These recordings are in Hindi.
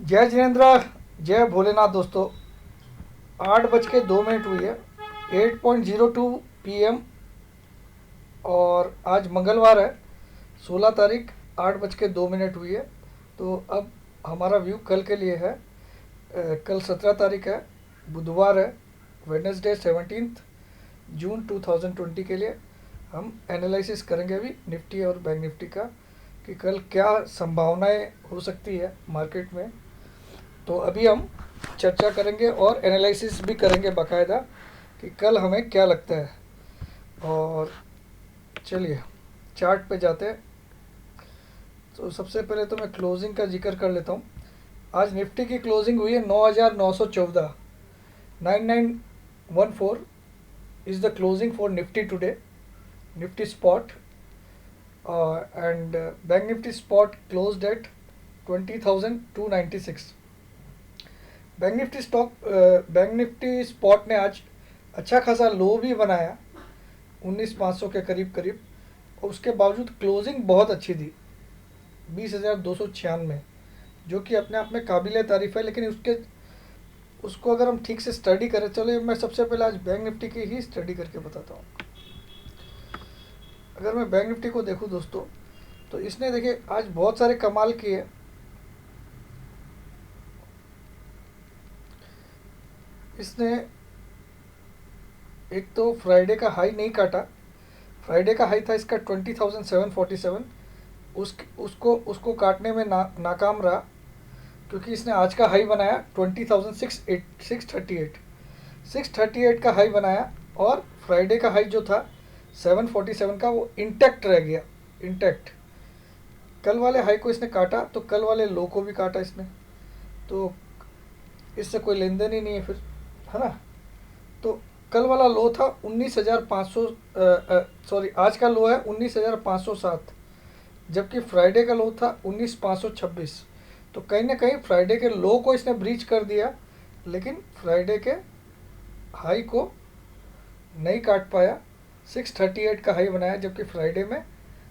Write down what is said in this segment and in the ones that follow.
जय जिनेन्द्र, जय भोलेनाथ दोस्तों। 8:02 हुई है, 8:02 PM। और आज मंगलवार है, 16 तारीख, 8:02 हुई है। तो अब हमारा व्यू कल के लिए है। कल 17 तारीख है, बुधवार है, वेडनेसडे 17 जून 2020 के लिए हम एनालिसिस करेंगे अभी निफ्टी और बैंक निफ्टी का, कि कल क्या संभावनाएं हो सकती है मार्केट में। तो अभी हम चर्चा करेंगे और एनालिसिस भी करेंगे बाकायदा कि कल हमें क्या लगता है। और चलिए चार्ट पे जाते हैं। तो सबसे पहले तो मैं क्लोजिंग का जिक्र कर लेता हूँ। आज निफ्टी की क्लोजिंग हुई है 9,914, 9914 is the closing for Nifty today, Nifty spot. And bank Nifty spot closed eight 20,296। Bank Nifty spot ने आज अच्छा खासा लो भी बनाया, 19,500 के करीब करीब, और उसके बावजूद क्लोजिंग बहुत अच्छी थी, 20,296, जो कि अपने आप में काबिल तारीफ़ है। लेकिन उसको अगर हम ठीक से स्टडी करें, चलो मैं सबसे पहले आज बैंक निफ्टी की ही स्टडी करके बताता हूँ। अगर मैं बैंक निफ्टी को देखूँ दोस्तों, तो इसने देखिए आज बहुत सारे कमाल किए। इसने एक तो फ्राइडे का हाई नहीं काटा। फ्राइडे का हाई था इसका 20,747, उसको उसको काटने में नाकाम रहा, क्योंकि इसने आज का हाई बनाया 20,638, 638 का हाई बनाया। और फ्राइडे का हाई जो था 747 का, वो इंटैक्ट रह गया, इंटैक्ट। कल वाले हाई को इसने काटा, तो कल वाले लो को भी काटा इसने, तो इससे कोई लेन देन ही नहीं है फिर, है ना। तो कल वाला लो था 19,500, सॉरी, आज का लो है 19,507, जबकि फ्राइडे का लो था 19,526। तो कहीं ना कहीं फ्राइडे के लो को इसने ब्रीच कर दिया, लेकिन फ्राइडे के हाई को नहीं काट पाया। 638 का हाई बनाया, जबकि फ्राइडे में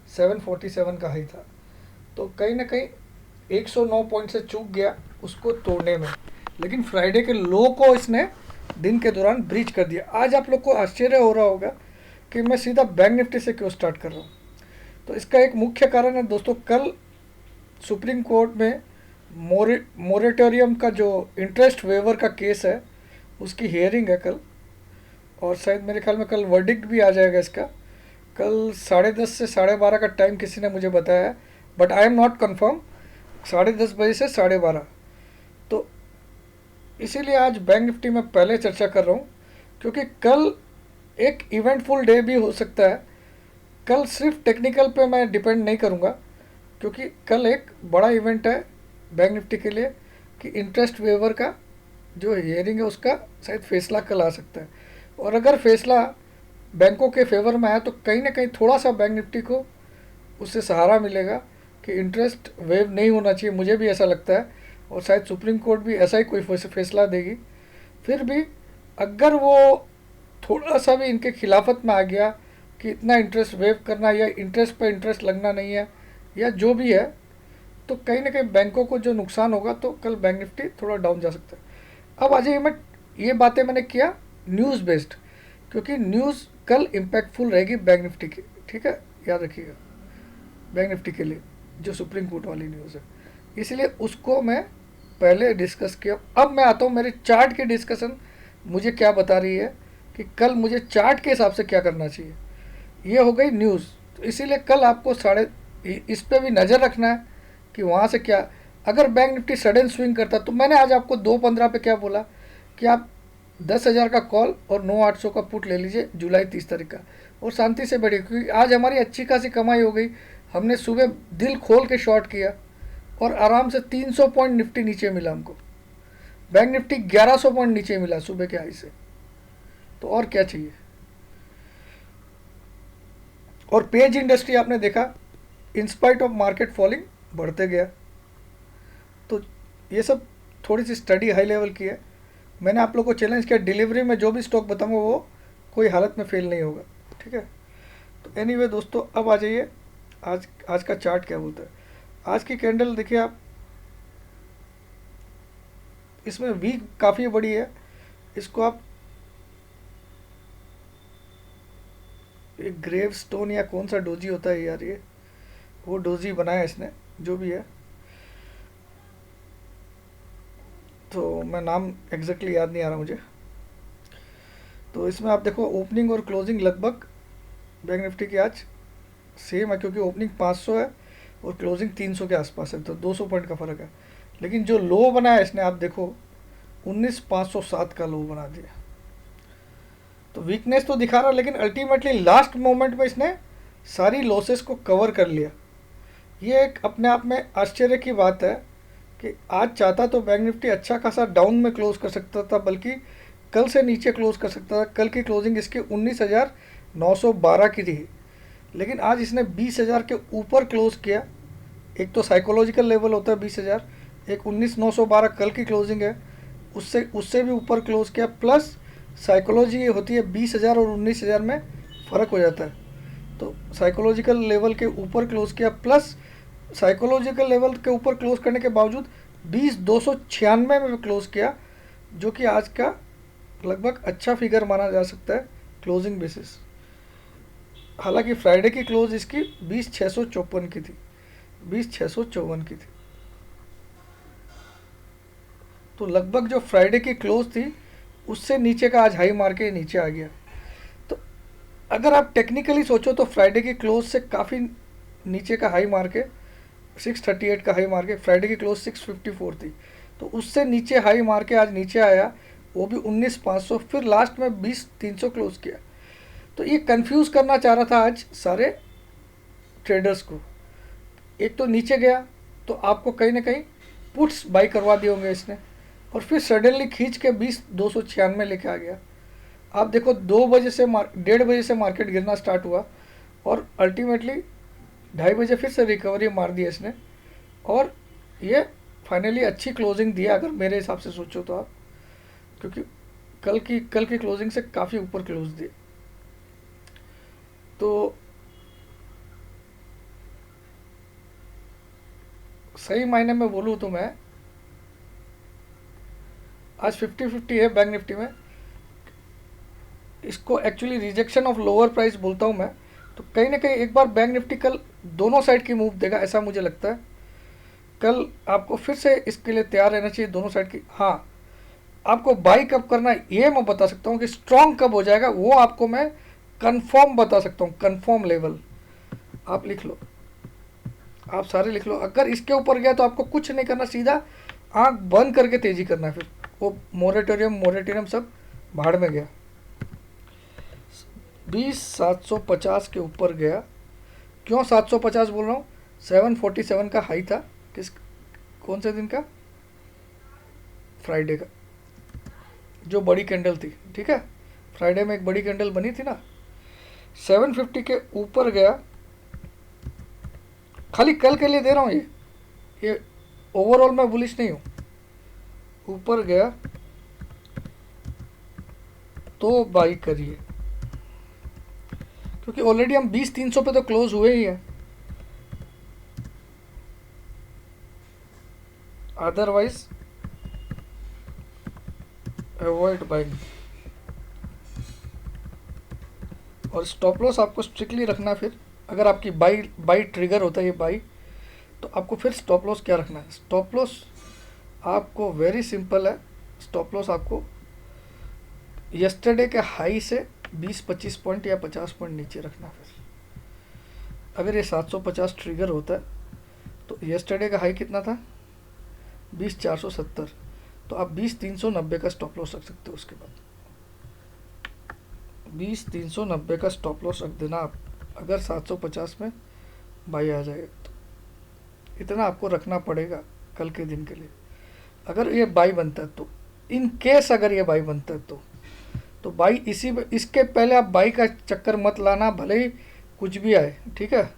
747 का हाई था। तो कहीं ना कहीं 109 पॉइंट से चूक गया उसको तोड़ने में, लेकिन फ्राइडे के लो को इसने दिन के दौरान ब्रीच कर दिया। आज आप लोग को आश्चर्य हो रहा होगा कि मैं सीधा बैंक निफ्टी से क्यों स्टार्ट कर रहा हूँ। तो इसका एक मुख्य कारण है दोस्तों, कल सुप्रीम कोर्ट में मोरेटोरियम का जो इंटरेस्ट वेवर का केस है, उसकी हियरिंग है कल। और शायद मेरे ख्याल में कल वर्डिक्ट भी आ जाएगा इसका। कल 10:30 से 12:30 का टाइम किसी ने मुझे बताया है, but I am not confirm. 10:30 बजे से 12:30। तो इसीलिए आज बैंक निफ्टी में पहले चर्चा कर रहा हूँ, क्योंकि कल एक इवेंटफुल डे भी हो सकता है। कल सिर्फ टेक्निकल पे मैं डिपेंड नहीं करूँगा, क्योंकि कल एक बड़ा इवेंट है बैंक निफ्टी के लिए, कि इंटरेस्ट वेवर का जो हियरिंग है उसका शायद फैसला कल आ सकता है। और अगर फैसला बैंकों के फेवर में आया, तो कहीं ना कहीं थोड़ा सा बैंक निफ्टी को उससे सहारा मिलेगा कि इंटरेस्ट वेव नहीं होना चाहिए, मुझे भी ऐसा लगता है। और शायद सुप्रीम कोर्ट भी ऐसा ही कोई फैसला देगी। फिर भी अगर वो थोड़ा सा भी इनके खिलाफत में आ गया कि इतना इंटरेस्ट वेव करना, या इंटरेस्ट पर इंटरेस्ट लगना नहीं है, या जो भी है, तो कहीं ना कहीं बैंकों को जो नुकसान होगा, तो कल बैंक निफ्टी थोड़ा डाउन जा सकता है। अब आ जाइए, मैं ये बातें मैंने किया न्यूज़ बेस्ड, क्योंकि न्यूज़ कल इम्पैक्टफुल रहेगी बैंक निफ्टी की, ठीक है, याद रखिएगा। बैंक निफ्टी के लिए जो सुप्रीम कोर्ट वाली न्यूज़ है, इसलिए उसको मैं पहले डिस्कस किया। अब मैं आता हूँ मेरे चार्ट की डिस्कशन, मुझे क्या बता रही है कि कल मुझे चार्ट के हिसाब से क्या करना चाहिए। ये हो गई न्यूज़। तो इसीलिए कल आपको इस पर भी नज़र रखना है कि वहाँ से क्या, अगर बैंक निफ्टी सडन स्विंग करता, तो मैंने आज आपको 2:15 पे क्या बोला कि आप 10,000 का कॉल और 9,800 का पुट ले लीजिए जुलाई 30 तारीख का, और शांति से बढ़िए, क्योंकि आज हमारी अच्छी खासी कमाई हो गई। हमने सुबह दिल खोल के शॉर्ट किया, और आराम से 300 पॉइंट निफ्टी नीचे मिला हमको। बैंक निफ्टी 1100 पॉइंट नीचे मिला सुबह के हाई से। तो और क्या चाहिए। और पेज इंडस्ट्री आपने देखा, इंस्पाइट ऑफ मार्केट फॉलिंग बढ़ते गया। तो ये सब थोड़ी सी स्टडी हाई लेवल की है। मैंने आप लोग को चैलेंज किया, डिलीवरी में जो भी स्टॉक बताऊंगा वो कोई हालत में फेल नहीं होगा, ठीक है। तो एनीवे दोस्तों, अब आ जाइए आज आज का चार्ट क्या बोलता है। आज की कैंडल देखिए आप, इसमें वीक काफ़ी बड़ी है, इसको आप एक ग्रेव स्टोन या कौन सा डोजी होता है यार, ये वो डोजी बनाया इसने, जो भी है, तो मैं नाम एग्जैक्टली याद नहीं आ रहा मुझे। तो इसमें आप देखो ओपनिंग और क्लोजिंग लगभग बैंक निफ्टी की आज सेम है, क्योंकि ओपनिंग 500 है और क्लोजिंग 300 के आसपास है, तो 200 पॉइंट का फ़र्क है। लेकिन जो लो बनाया इसने, आप देखो 19,507 का लो बना दिया। तो वीकनेस तो दिखा रहा, लेकिन अल्टीमेटली लास्ट मोमेंट में इसने सारी लॉसेस को कवर कर लिया। ये एक अपने आप में आश्चर्य की बात है कि आज चाहता तो बैंक निफ्टी अच्छा खासा डाउन में क्लोज कर सकता था, बल्कि कल से नीचे क्लोज कर सकता था। कल की क्लोजिंग इसकी 19,912 की थी, लेकिन आज इसने 20,000 के ऊपर क्लोज किया। एक तो साइकोलॉजिकल लेवल होता है 20,000, एक 19,912 कल की क्लोजिंग है, उससे उससे भी ऊपर क्लोज किया। प्लस साइकोलॉजी ये होती है 20,000 और 19,000 में फ़र्क हो जाता है, तो साइकोलॉजिकल लेवल के ऊपर क्लोज किया। प्लस साइकोलॉजिकल लेवल के ऊपर क्लोज करने के बावजूद 20,296 में क्लोज किया, जो कि आज का लगभग अच्छा फिगर माना जा सकता है क्लोजिंग बेसिस। हालांकि फ्राइडे की क्लोज इसकी 20,654 की थी, 20,654 की थी। तो लगभग जो फ्राइडे की क्लोज थी उससे नीचे का आज हाई मार के नीचे आ गया। तो अगर आप टेक्निकली सोचो तो फ्राइडे की क्लोज से काफ़ी नीचे का हाई मार के 638 का हाई मार के, फ्राइडे की क्लोज 654 थी, तो उससे नीचे हाई मार के आज नीचे आया, वो भी 19,500, फिर लास्ट में 20,300 क्लोज किया। तो ये कंफ्यूज करना चाह रहा था आज सारे ट्रेडर्स को। एक तो नीचे गया तो आपको कहीं ना कहीं पुट्स बाई करवा दिए होंगे इसने, और फिर सडनली खींच के 20,296 लेके आ गया। आप देखो 2 बजे से 1:30 बजे से मार्केट गिरना स्टार्ट हुआ, और अल्टीमेटली 2:30 बजे फिर से रिकवरी मार दी इसने, और ये फाइनली अच्छी क्लोजिंग दिया अगर मेरे हिसाब से सोचो तो आप, क्योंकि कल की क्लोजिंग से काफ़ी ऊपर क्लोज दिए। तो सही मायने में बोलूँ तो मैं आज 50-50 है बैंक निफ्टी में। इसको actually rejection of lower price बोलता हूँ मैं। तो कहीं ना कहीं एक बार बैंक निफ्टी कल दोनों साइड की मूव देगा, ऐसा मुझे लगता है। कल आपको फिर से इसके लिए तैयार रहना चाहिए दोनों साइड की। हाँ, आपको बाई कब करना है ये मैं बता सकता हूँ, कि स्ट्रॉन्ग कब हो जाएगा वो आपको मैं कंफर्म बता सकता हूँ। कंफर्म लेवल आप लिख लो, आप सारे लिख लो। अगर इसके ऊपर गया तो आपको कुछ नहीं करना, सीधा आंख बंद करके तेजी करना है। फिर वो मोरेटोरियम सब भाड़ में गया। 20,750 के ऊपर गया। क्यों 750 बोल रहा हूँ? 747 का हाई था, कौन से दिन का? फ्राइडे का, जो बड़ी कैंडल थी, ठीक है, फ्राइडे में एक बड़ी कैंडल बनी थी ना। 750 के ऊपर गया, खाली कल के लिए दे रहा हूँ ये ओवरऑल मैं बुलिश नहीं हूँ। ऊपर गया तो बाई करिए, क्योंकि ऑलरेडी हम 20,300 पे तो क्लोज हुए ही हैं। Otherwise avoid buying. और स्टॉप लॉस आपको स्ट्रिक्टली रखना। फिर अगर आपकी बाई ट्रिगर होता है ये बाई, तो आपको फिर स्टॉप लॉस क्या रखना है? स्टॉप लॉस आपको वेरी सिंपल है। स्टॉप लॉस आपको यस्टरडे के हाई से 20-25 पॉइंट या 50 पॉइंट नीचे रखना। फिर अगर ये 750 ट्रिगर होता है तो यस्टरडे का हाई कितना था? 20,470, तो आप 20,390 का स्टॉप लॉस रख सकते हो। उसके बाद 20,390 का स्टॉप लॉस रख देना आप, अगर 750 में बाई आ जाएगा तो इतना आपको रखना पड़ेगा कल के दिन के लिए। अगर ये बाई बनता है तो, इन केस अगर ये बाई बनता है तो बाई इसके पहले आप बाई का चक्कर मत लाना, भले ही कुछ भी आए, ठीक है।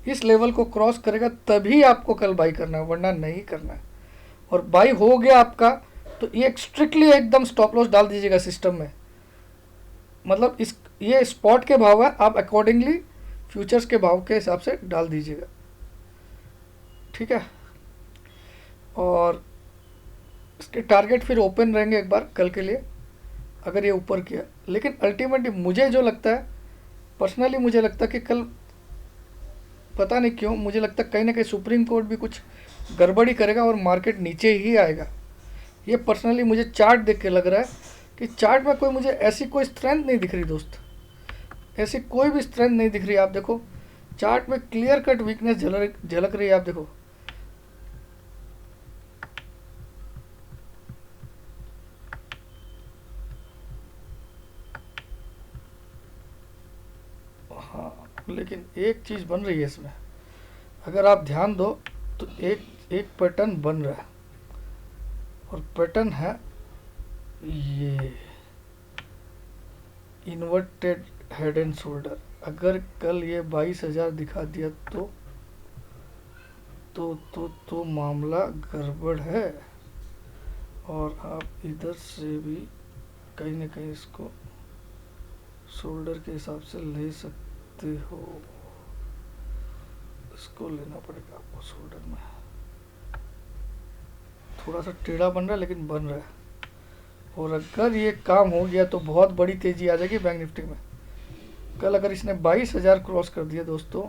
इस लेवल को क्रॉस करेगा तभी आपको कल बाई करना है, वरना नहीं करना है। और बाई हो गया आपका तो ये स्ट्रिक्टली एकदम स्टॉप लॉस डाल दीजिएगा सिस्टम में। मतलब ये स्पॉट के भाव है, आप अकॉर्डिंगली फ्यूचर्स के भाव के हिसाब से डाल दीजिएगा, ठीक है। और इसके टारगेट फिर ओपन रहेंगे एक बार कल के लिए अगर ये ऊपर किया। लेकिन अल्टीमेटली मुझे जो लगता है, पर्सनली मुझे लगता है कि कल पता नहीं क्यों मुझे लगता है कहीं ना कहीं सुप्रीम कोर्ट भी कुछ गड़बड़ी करेगा और मार्केट नीचे ही आएगा। ये पर्सनली मुझे चार्ट देख के लग रहा है कि चार्ट में कोई मुझे ऐसी कोई स्ट्रेंथ नहीं दिख रही दोस्त, ऐसी कोई भी स्ट्रेंथ नहीं दिख रही। आप देखो चार्ट में क्लियर कट वीकनेस झलक रही है। आप देखो हाँ, लेकिन एक चीज़ बन रही है इसमें, अगर आप ध्यान दो तो एक एक पैटर्न बन रहा है और पैटर्न है ये इन्वर्टेड हेड एंड शोल्डर। अगर कल ये 22,000 दिखा दिया तो मामला गड़बड़ है और आप इधर से भी कहीं ना कहीं इसको शोल्डर के हिसाब से ले सकते हो। इसको लेना पड़ेगा आपको शोल्डर में। थोड़ा सा टेढ़ा बन रहा है लेकिन बन रहा है और अगर ये काम हो गया तो बहुत बड़ी तेजी आ जाएगी बैंक निफ्टी में। कल अगर इसने 22,000 क्रॉस कर दिया दोस्तों,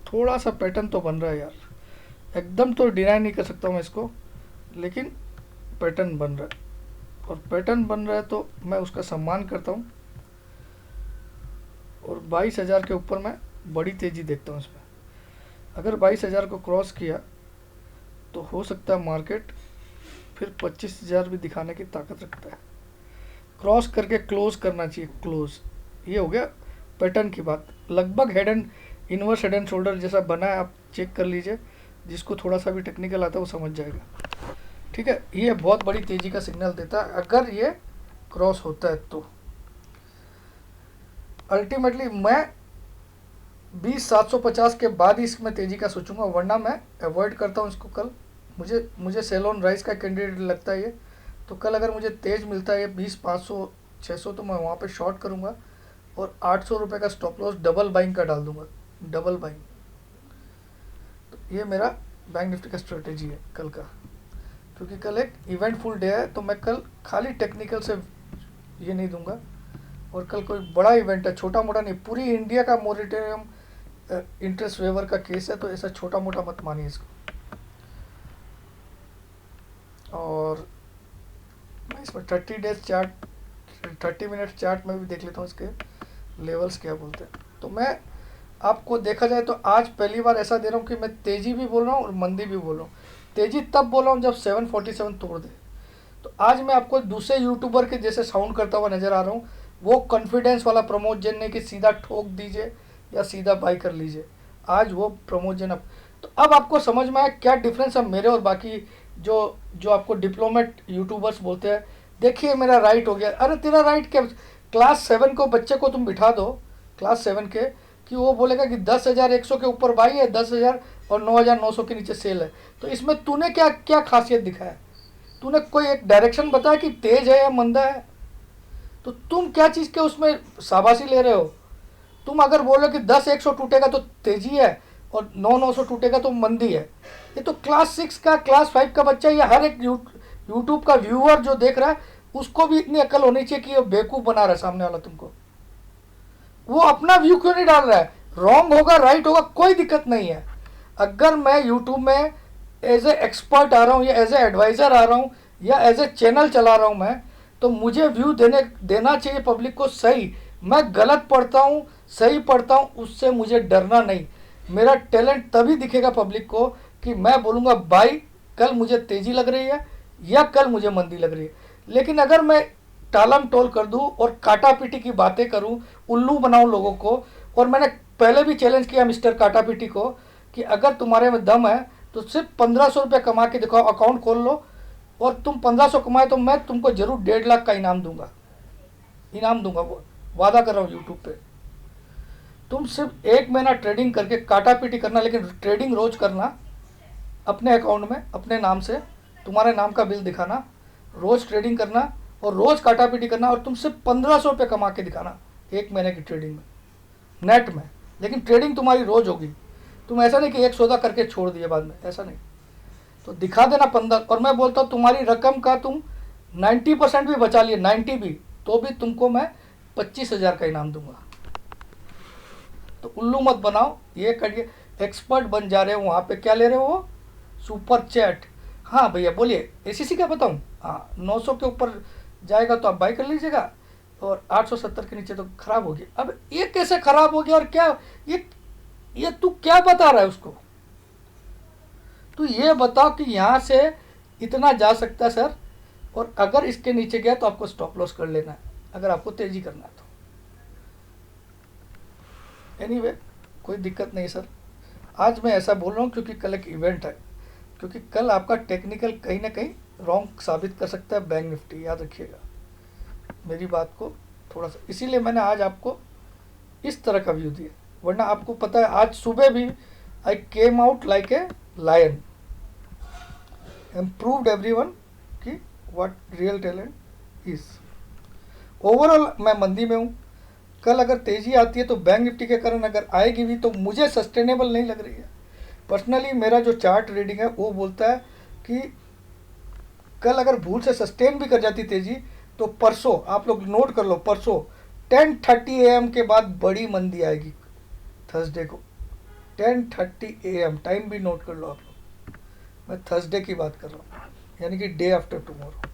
थोड़ा सा पैटर्न तो बन रहा है यार, एकदम तो डिनाई नहीं कर सकता हूँ मैं इसको, लेकिन पैटर्न बन रहा है और पैटर्न बन रहा है तो मैं उसका सम्मान करता हूँ और 22,000 के ऊपर मैं बड़ी तेजी देखता हूँ इसमें। अगर 22,000 को क्रॉस किया तो हो सकता है मार्केट फिर 25,000 भी दिखाने की ताकत रखता है। क्रॉस करके क्लोज करना चाहिए, क्लोज। ये हो गया पैटर्न की बात। लगभग head and inverse head and shoulder जैसा बना है, आप चेक कर लीजिए, जिसको थोड़ा सा भी टेक्निकल आता है वो समझ जाएगा। ठीक है, ये बहुत बड़ी तेजी का सिग्नल देता है अगर ये क्रॉस होता है तो। अल्टीमेटली मैं 20,750 के बाद ही इसमें तेजी का सोचूंगा, वरना मैं अवॉइड करता हूँ इसको। कल मुझे सेल ऑन राइज का कैंडिडेट लगता है ये, तो कल अगर मुझे तेज मिलता है 20,500 600 तो मैं वहाँ पे शॉर्ट करूँगा और 800 रुपये का स्टॉप लॉस डबल बाइंग का डाल दूंगा, डबल बाइंग। तो ये मेरा बैंक निफ्टी का स्ट्रेटेजी है कल का, क्योंकि कल एक इवेंटफुल डे है तो मैं कल खाली टेक्निकल से ये नहीं दूंगा। और कल कोई बड़ा इवेंट है, छोटा मोटा नहीं, पूरी इंडिया का मोरेटोरियम इंटरेस्ट वेवर का केस है, तो ऐसा छोटा मोटा मत मानिए इसको। और मैं इसमें 30 डेज चार्ट 30 मिनट चार्ट में भी देख लेता हूँ इसके लेवल्स क्या बोलते हैं। तो मैं आपको देखा जाए तो आज पहली बार ऐसा दे रहा हूँ कि मैं तेज़ी भी बोल रहा हूँ और मंदी भी बोल रहा हूँ। तेज़ी तब बोल रहा हूँ जब 747 तोड़ दे। तो आज मैं आपको दूसरे यूट्यूबर के जैसे साउंड करता हुआ नज़र आ रहा हूँ, वो कॉन्फिडेंस वाला प्रमोद जैन ने कि सीधा ठोक दीजिए या सीधा बाई कर लीजिए। आज वो प्रमोद जैन तो अब आपको समझ में आया क्या डिफरेंस है मेरे और बाकी जो आपको डिप्लोमेट यूट्यूबर्स बोलते हैं। देखिए मेरा राइट हो गया। अरे तेरा राइट क्या, क्लास 7 को बच्चे को तुम बिठा दो, क्लास 7 के, कि वो बोलेगा कि 10,100 के ऊपर बाई है, 10,000 और 9,900 के नीचे सेल है। तो इसमें तूने क्या क्या खासियत दिखाया? तूने कोई एक डायरेक्शन बताया कि तेज है या मंदा है? तो तुम क्या चीज़ के उसमें शाबाशी ले रहे हो? तुम अगर बोलो कि 10,100 टूटेगा तो तेजी है और 9,900 टूटेगा तो मंदी है। ये तो क्लास 6 का क्लास 5 का बच्चा या हर एक यूट्यूब का व्यूअर जो देख रहा है उसको भी इतनी अकल होनी चाहिए कि ये बेवकूफ़ बना रहा है सामने वाला तुमको। वो अपना व्यू क्यों नहीं डाल रहा है? रॉन्ग होगा राइट होगा कोई दिक्कत नहीं है। अगर मैं यूट्यूब में एज ए एक्सपर्ट आ रहा हूँ या एज ए एडवाइज़र आ रहा हूँ या एज ए चैनल चला रहा हूँ मैं, तो मुझे व्यू देना चाहिए पब्लिक को सही। मैं गलत पढ़ता हूँ सही पढ़ता हूँ, उससे मुझे डरना नहीं। मेरा टैलेंट तभी दिखेगा पब्लिक को कि मैं बोलूँगा भाई कल मुझे तेज़ी लग रही है या कल मुझे मंदी लग रही है। लेकिन अगर मैं टालम टोल कर दूं और काटा पीटी की बातें करूं, उल्लू बनाऊं लोगों को, और मैंने पहले भी चैलेंज किया मिस्टर काटा पीटी को कि अगर तुम्हारे में दम है तो सिर्फ 1,500 रुपये कमा के दिखाओ, अकाउंट खोल लो और तुम 1,500 कमाए तो मैं तुमको जरूर 1.5 लाख का इनाम दूंगा, वो वादा कर रहा हूँ यूट्यूब पे। तुम सिर्फ 1 महीना ट्रेडिंग करके काटा पीटी करना, लेकिन ट्रेडिंग रोज करना अपने अकाउंट में अपने नाम से, तुम्हारे नाम का बिल दिखाना, रोज ट्रेडिंग करना और रोज काटा पीटी करना, और तुम सिर्फ 1,500 रुपये कमा के दिखाना 1 महीने की ट्रेडिंग में, नेट में। लेकिन ट्रेडिंग तुम्हारी रोज होगी। तुम ऐसा नहीं कि एक सौदा करके छोड़ दिए बाद में, ऐसा नहीं। तो दिखा देना 15, और मैं बोलता हूँ तुम्हारी रकम का तुम 90% भी बचा लिए, 90 भी, तो भी तुमको मैं 25,000 का इनाम दूंगा। तो उल्लू मत बनाओ, ये करिए, एक्सपर्ट बन जा रहे हो, वहाँ पे क्या ले रहे हो, सुपर चैट। हाँ भैया बोलिए, एसीसी का बताऊँ? हाँ, 900 के ऊपर जाएगा तो आप बाई कर लीजिएगा, और 870 के नीचे तो खराब हो गया। अब ये कैसे खराब हो गया, और क्या ये तू क्या बता रहा है उसको? तू ये बताओ कि यहाँ से इतना जा सकता है सर, और अगर इसके नीचे गया तो आपको स्टॉप लॉस कर लेना है, अगर आपको तेजी करना है तो। एनीवे कोई दिक्कत नहीं सर, आज मैं ऐसा बोल रहा हूँ क्योंकि कल एक इवेंट है, क्योंकि कल आपका टेक्निकल कहीं ना कहीं रॉन्ग साबित कर सकता है बैंक निफ्टी, याद रखिएगा मेरी बात को थोड़ा सा, इसीलिए मैंने आज आपको इस तरह का व्यू दिया। वरना आपको पता है आज सुबह भी I came out like a lion, improved everyone कि what real talent is. Overall मैं मंदी में हूँ, कल अगर तेजी आती है तो बैंक निफ्टी के कारण अगर आएगी भी तो मुझे सस्टेनेबल नहीं लग रही है। पर्सनली मेरा जो चार्ट रीडिंग है वो बोलता है कि कल अगर भूल से सस्टेन भी कर जाती तेजी तो परसों, आप लोग नोट कर लो, परसों 10:30 AM के बाद बड़ी मंदी आएगी, थर्सडे को 10:30 AM, टाइम भी नोट कर लो आप लोग, मैं थर्सडे की बात कर रहा हूँ, यानी कि डे आफ्टर टुमारो।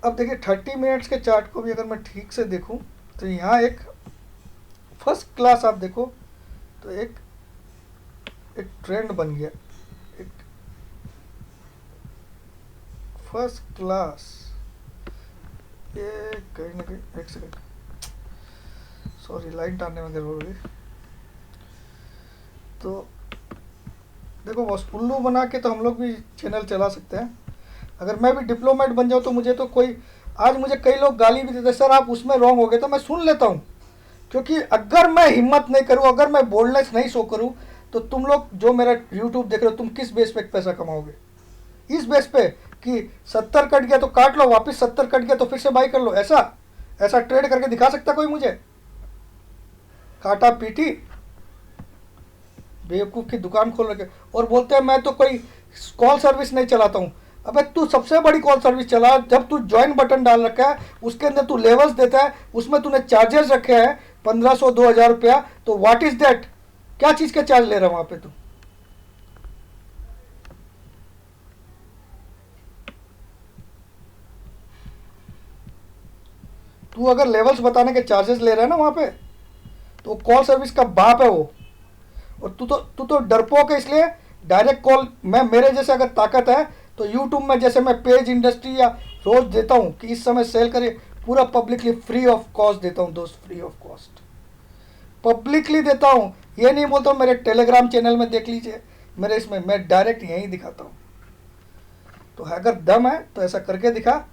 अब देखिए 30 मिनट्स के चार्ट को भी अगर मैं ठीक से देखूं तो यहाँ एक फर्स्ट क्लास आप देखो तो एक ट्रेंड बन गया, एक फर्स्ट क्लास, ये कहीं ना कहीं, एक सेकेंड सॉरी लाइन टारने में देर हो गई। तो देखो बॉस, उल्लू बना के तो हम लोग भी चैनल चला सकते हैं, अगर मैं भी डिप्लोमेट बन जाऊँ तो मुझे तो कोई, आज मुझे कई लोग गाली भी देते सर आप उसमें रॉन्ग हो गए, तो मैं सुन लेता हूँ, क्योंकि अगर मैं हिम्मत नहीं करूँ, अगर मैं बोल्डनेस नहीं शो करूँ, तो तुम लोग जो मेरा यूट्यूब देख रहे हो तुम किस बेस पे पैसा कमाओगे? इस बेस पे कि 70 कट गया तो काट लो, वापस 70 कट गया तो फिर से बाई कर लो, ऐसा ट्रेड करके दिखा सकता कोई मुझे? काटा पीटी बेवकूफ़ की दुकान खोल रखे, और बोलते हैं मैं तो कोई कॉल सर्विस नहीं चलाता हूँ। अबे तू सबसे बड़ी कॉल सर्विस चला, जब तू ज्वाइन बटन डाल रखा है उसके अंदर तू लेवल्स देता है, उसमें तूने चार्जेस रखे हैं 1500-2000 रुपया, तो व्हाट इज दैट? क्या चीज़ के चार्ज ले रहा है वहाँ पे तू अगर लेवल्स बताने के चार्जेस ले रहा है ना वहाँ पे, तो कॉल सर्विस का बाप है वो। और तू तो डरपोक है, इसलिए डायरेक्ट कॉल, मैं मेरे जैसे अगर ताकत है तो यूट्यूब में जैसे मैं पेज इंडस्ट्री या रोज देता हूँ कि इस समय सेल करिए, पूरा पब्लिकली फ्री ऑफ कॉस्ट देता हूँ दोस्त, फ्री ऑफ कॉस्ट पब्लिकली देता हूँ, ये नहीं बोलता हूँ मेरे टेलीग्राम चैनल में देख लीजिए, मेरे इसमें मैं डायरेक्ट यहीं दिखाता हूँ। तो अगर दम है तो ऐसा करके दिखा,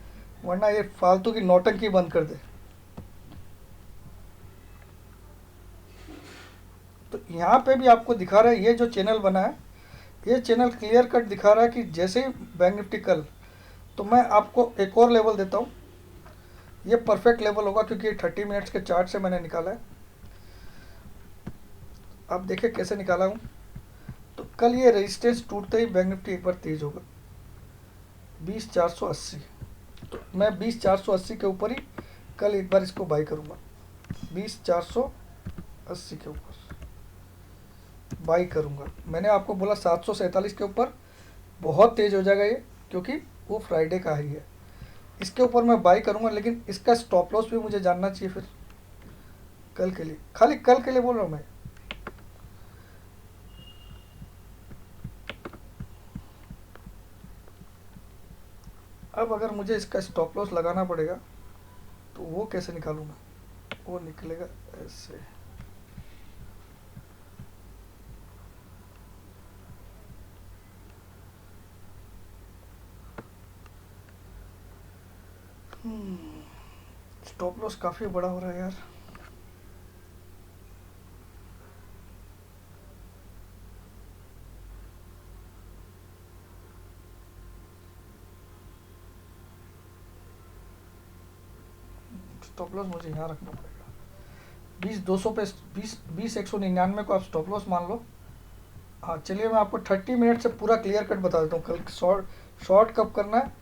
वरना ये फालतू की नौटंकी बंद कर दे। तो यहाँ पे भी आपको दिखा रहा है, ये जो चैनल बना है ये चैनल क्लियर कट दिखा रहा है कि जैसे ही बैंक निफ्टी कल, तो मैं आपको एक और लेवल देता हूँ, ये परफेक्ट लेवल होगा क्योंकि 30 मिनट्स के चार्ट से मैंने निकाला है। आप देखिए कैसे निकाला हूँ, तो कल ये रेजिस्टेंस टूटते ही बैंक निफ्टी एक बार तेज होगा 20,480, तो मैं 20,480 के ऊपर ही कल एक बार इसको बाई करूँगा, 20,480 के ऊपर बाई करूँगा। मैंने आपको बोला 747 के ऊपर बहुत तेज़ हो जाएगा ये, क्योंकि वो फ्राइडे का ही है, इसके ऊपर मैं बाई करूँगा, लेकिन इसका स्टॉप लॉस भी मुझे जानना चाहिए फिर कल के लिए, खाली कल के लिए बोल रहा हूँ मैं। अब अगर मुझे इसका स्टॉप लॉस लगाना पड़ेगा तो वो कैसे निकालूँ मैं? वो निकलेगा ऐसे, स्टॉप लॉस काफ़ी बड़ा हो रहा है यार। स्टॉप लॉस मुझे यहाँ रखना पड़ेगा 20,200 पे, 20,199 को आप स्टॉप लॉस मान लो, हाँ चलिए, मैं आपको 30 मिनट से पूरा क्लियर कट बता देता हूँ कल शॉर्ट शॉर्ट कब करना है।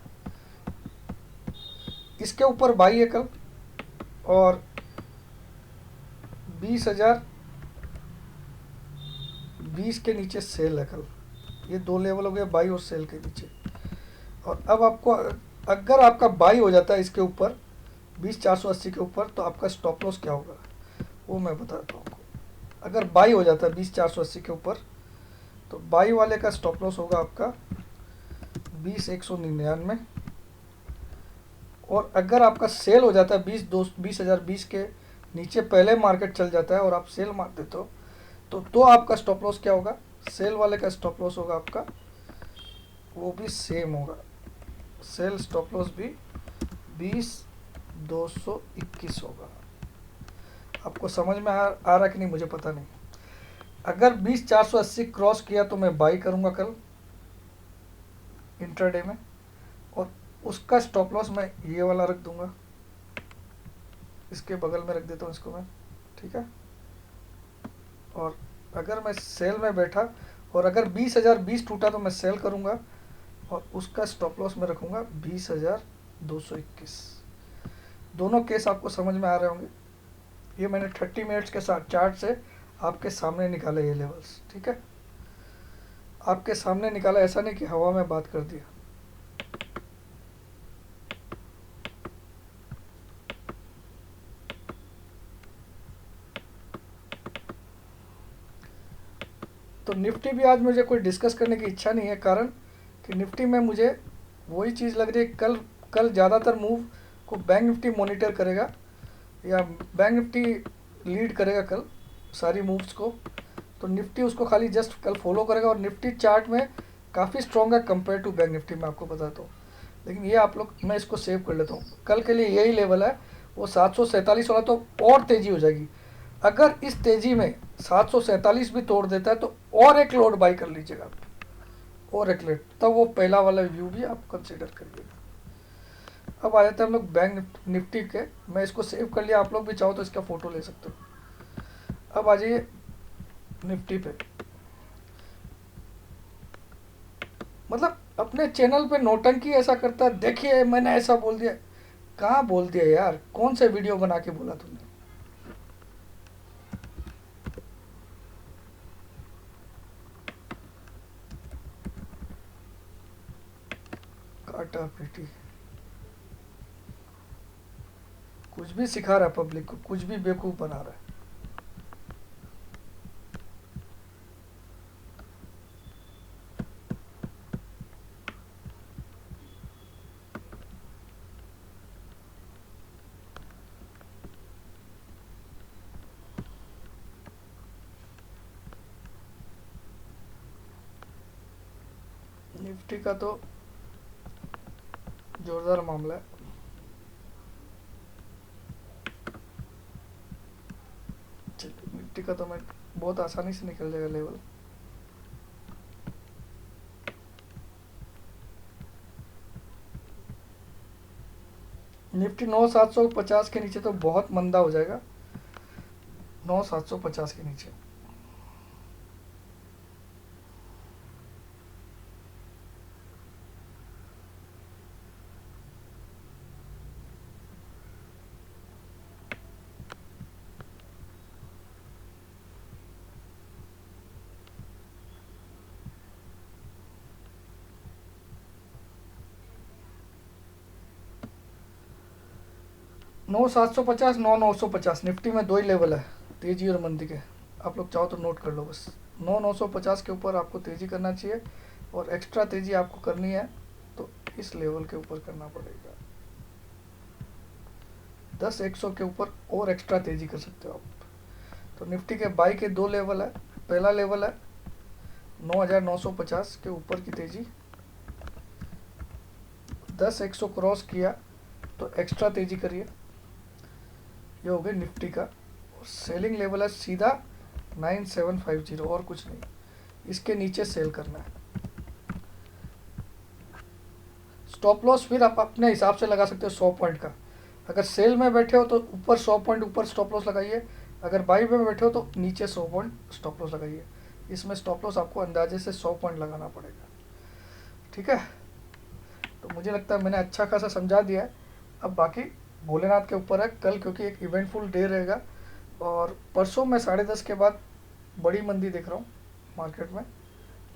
इसके ऊपर बाई है कल, और 20,000 20 के नीचे सेल है कल। ये दो लेवल हो गए बाई और सेल के नीचे। और अब आपको, अगर आपका बाई हो जाता है इसके ऊपर 20,480 के ऊपर, तो आपका स्टॉप लॉस क्या होगा वो मैं बताता हूँ आपको। अगर बाई हो जाता है 20,480 के ऊपर, तो बाई वाले का स्टॉप लॉस होगा आपका 20,199। और अगर आपका सेल हो जाता है 20,020 के नीचे पहले मार्केट चल जाता है और आप सेल मार देते हो, तो आपका स्टॉप लॉस क्या होगा, सेल वाले का स्टॉप लॉस होगा आपका, वो भी सेम होगा। सेल स्टॉप लॉस भी 20,221 होगा। आपको समझ में आ रहा कि नहीं मुझे पता नहीं। अगर 20,480 क्रॉस किया तो मैं बाई करूंगा कल इंट्राडे में, और उसका स्टॉप लॉस मैं ये वाला रख दूंगा, इसके बगल में रख देता हूँ इसको मैं, ठीक है। और अगर मैं सेल में बैठा और अगर 20,020 टूटा तो मैं सेल करूंगा, और उसका स्टॉप लॉस में रखूंगा 20,221। दोनों केस आपको समझ में आ रहे होंगे। ये मैंने 30 मिनट्स के साथ चार्ट से आपके सामने निकाले ये लेवल्स, ठीक है। आपके सामने निकाला, ऐसा नहीं कि हवा में बात कर दिया। तो निफ्टी भी आज मुझे कोई डिस्कस करने की इच्छा नहीं है, कारण कि निफ्टी में मुझे वही चीज़ लग रही है। कल ज़्यादातर मूव को बैंक निफ्टी मॉनिटर करेगा, या बैंक निफ्टी लीड करेगा कल सारी मूव्स को। तो निफ्टी उसको खाली जस्ट कल फॉलो करेगा, और निफ्टी चार्ट में काफ़ी स्ट्रॉन्ग है कंपेयर टू बैंक निफ्टी, मैं आपको बताता हूँ। लेकिन ये आप लोग, मैं इसको सेव कर लेता हूँ कल के लिए। यही लेवल है वो 747 वाला, तो और तेज़ी हो जाएगी। अगर इस तेज़ी में 747 भी तोड़ देता है तो और एक लोड बाई कर लीजिएगा आप, और एक लेट, तब वो पहला वाला व्यू भी आप कंसिडर करिएगा। अब आ जाते हैं हम लोग बैंक निफ्टी के। मैं इसको सेव कर लिया, आप लोग भी चाहो तो इसका फ़ोटो ले सकते हो। अब आ जाइए निफ्टी पे। मतलब अपने चैनल पे नौटंकी ऐसा करता है, देखिए मैंने ऐसा बोल दिया। कहाँ बोल दिया यार, कौन से वीडियो बना के बोला तुमने। काटा पीटी, कुछ भी सिखा रहा है पब्लिक को, कुछ भी बेवकूफ़ बना रहा है। निफ्टी का तो जोरदार मामला है। चलिए, निफ्टी का तो मैं बहुत आसानी से निकल जाएगा लेवल। निफ्टी 9,750 के नीचे तो बहुत मंदा हो जाएगा। 9,750 के नीचे 9,750, 9,950 निफ्टी में दो ही लेवल है, तेजी और मंदी के। आप लोग चाहो तो नोट कर लो बस। 9,950 के ऊपर आपको तेजी करना चाहिए, और एक्स्ट्रा तेजी आपको करनी है तो इस लेवल के ऊपर करना पड़ेगा। 10,100 के ऊपर और एक्स्ट्रा तेजी कर सकते हो आप। तो निफ्टी के बाई के दो लेवल है। पहला लेवल है 9,950 के ऊपर की तेजी, 10,100 क्रॉस किया तो एक्स्ट्रा तेजी करिए। ये हो गई निफ्टी का। और सेलिंग लेवल है सीधा 9,750, और कुछ नहीं, इसके नीचे सेल करना है। स्टॉप लॉस फिर आप अपने हिसाब से लगा सकते हो 100 पॉइंट का। अगर सेल में बैठे हो तो ऊपर 100 पॉइंट ऊपर स्टॉप लॉस लगाइए, अगर बाई में बैठे हो तो नीचे 100 पॉइंट स्टॉप लॉस लगाइए। इसमें स्टॉप लॉस आपको अंदाजे से 100 पॉइंट लगाना पड़ेगा। ठीक है, तो मुझे लगता है मैंने अच्छा खासा समझा दिया है। अब बाकी भोलेनाथ के ऊपर है कल, क्योंकि एक इवेंटफुल डे रहेगा। और परसों मैं 10:30 के बाद बड़ी मंदी देख रहा हूँ मार्केट में,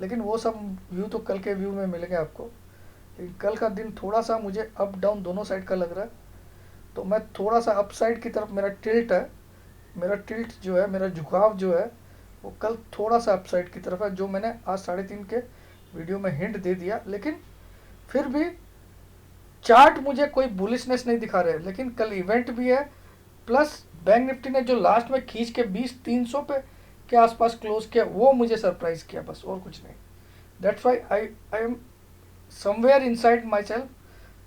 लेकिन वो सब व्यू तो कल के व्यू में मिलेंगे आपको। लेकिन कल का दिन थोड़ा सा मुझे अप डाउन दोनों साइड का लग रहा है, तो मैं थोड़ा सा अप साइड की तरफ मेरा टिल्ट है। मेरा टिल्ट जो है, मेरा झुकाव जो है, वो कल थोड़ा सा अप साइड की तरफ है, जो मैंने आज 3:30 के वीडियो में हिंट दे दिया। लेकिन फिर भी चार्ट मुझे कोई बुलिशनेस नहीं दिखा रहे, लेकिन कल इवेंट भी है, प्लस बैंक निफ्टी ने जो लास्ट में खींच के 20,300 पे के आसपास क्लोज किया, वो मुझे सरप्राइज किया, बस और कुछ नहीं। That's why I am somewhere inside my self,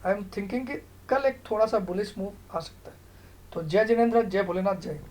I am thinking कि कल एक थोड़ा सा बुलिश मूव आ सकता है। तो जय जिनेंद्र, जय भोलेनाथ, जय हिंद।